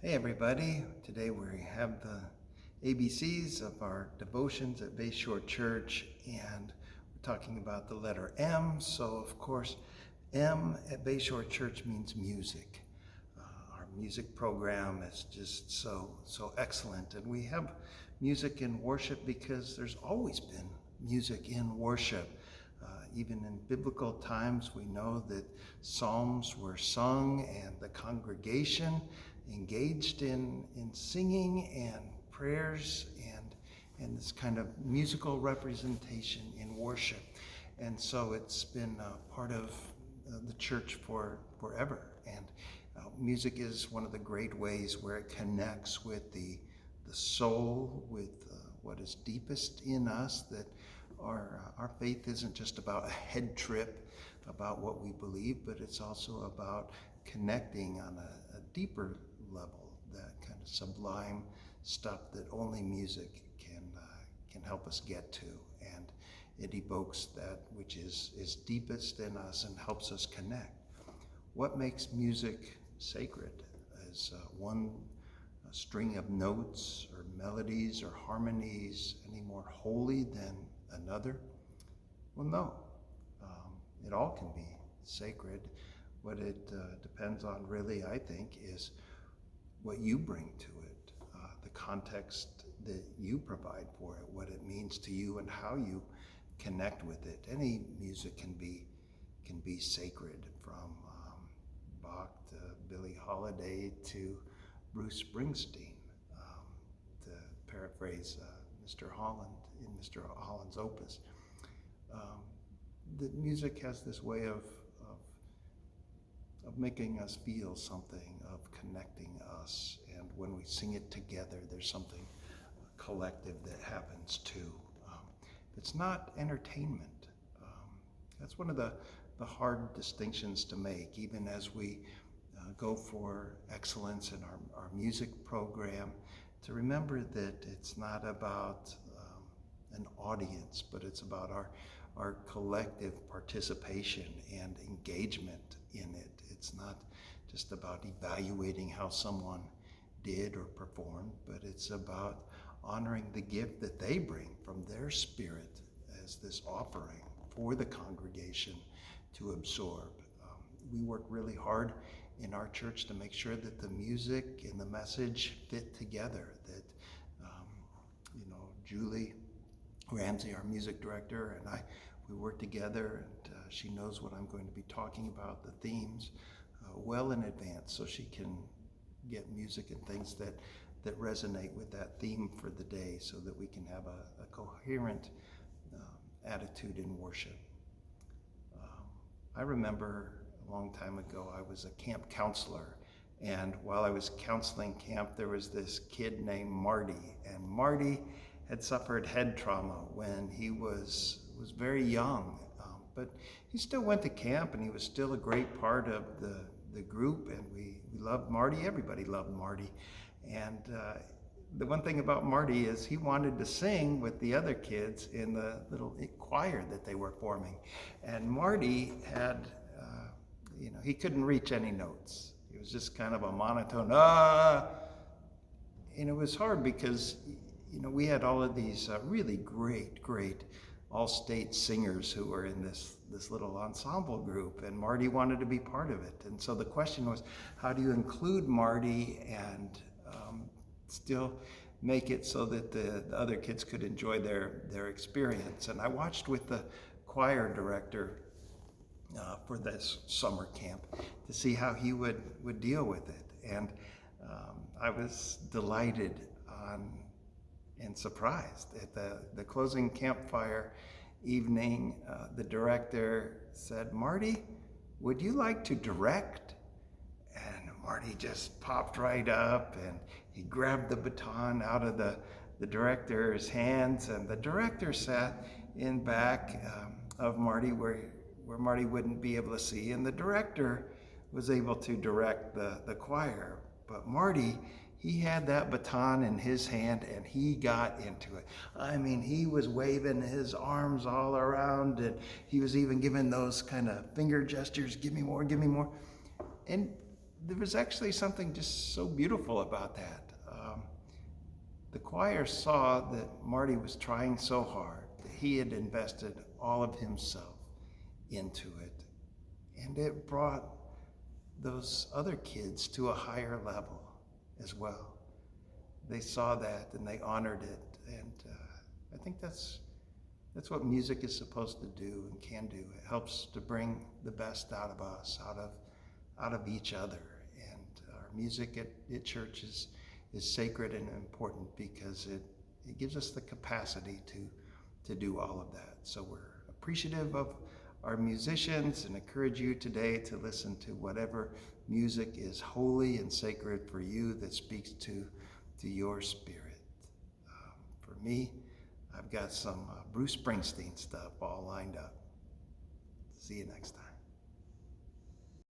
Hey everybody, today we have the ABCs of our devotions at Bayshore Church, and we're talking about the letter M. So of course, M at Bayshore Church means music. Our music program is just so excellent, and we have music in worship because there's always been music in worship. Even in biblical times, we know that psalms were sung and the congregation engaged in singing and prayers and this kind of musical representation in worship. And so it's been part of the church forever. And music is one of the great ways where it connects with the soul, with what is deepest in us, that our faith isn't just about a head trip about what we believe, but it's also about connecting on a deeper level, that kind of sublime stuff that only music can help us get to. And it evokes that which is deepest in us and helps us connect. What makes music sacred? Is one string of notes or melodies or harmonies any more holy than another? Well, no. It all can be sacred. What it depends on, really, I think, is what you bring to it, the context that you provide for it, what it means to you, and how you connect with it. Any music can be sacred, from Bach to Billie Holiday to Bruce Springsteen, to paraphrase Mr. Holland in Mr. Holland's opus. The music has this way of making us feel something, of connecting us, and when we sing it together, there's something collective that happens too. It's not entertainment. That's one of the hard distinctions to make, even as we go for excellence in our music program, to remember that it's not about an audience, but it's about our collective participation and engagement in it. It's not just about evaluating how someone did or performed, but it's about honoring the gift that they bring from their spirit as this offering for the congregation to absorb. We work really hard in our church to make sure that the music and the message fit together, that Julie Ramsey, our music director, and we work together, and she knows what I'm going to be talking about, the themes, well in advance, so she can get music and things that resonate with that theme for the day, so that we can have a coherent attitude in worship. I remember a long time ago, I was a camp counselor, and while I was counseling camp, there was this kid named Marty, and Marty had suffered head trauma when he was very young, but he still went to camp, and he was still a great part of the group, and we loved Marty. Everybody loved Marty. And the one thing about Marty is he wanted to sing with the other kids in the little choir that they were forming. And Marty had, he couldn't reach any notes. He was just kind of a monotone, and it was hard because, we had all of these really great all-state singers who were in this little ensemble group, and Marty wanted to be part of it. And so the question was, how do you include Marty and still make it so that the other kids could enjoy their experience? And I watched with the choir director for this summer camp to see how he would deal with it. And I was delighted and surprised. At the closing campfire evening, the director said, "Marty, would you like to direct?" And Marty just popped right up, and he grabbed the baton out of the director's hands, and the director sat in back of Marty where Marty wouldn't be able to see, and the director was able to direct the choir. But Marty, he had that baton in his hand, and he got into it. I mean, he was waving his arms all around, and he was even giving those kind of finger gestures, give me more, give me more. And there was actually something just so beautiful about that. The choir saw that Marty was trying so hard, that he had invested all of himself into it. And it brought those other kids to a higher level as well. They saw that and they honored it. And I think that's what music is supposed to do and can do. It helps to bring the best out of us, out of each other. And our music at church is sacred and important because it gives us the capacity to do all of that. So we're appreciative of our musicians and encourage you today to listen to whatever music is holy and sacred for you that speaks to your spirit. For me, I've got some Bruce Springsteen stuff all lined up. See you next time.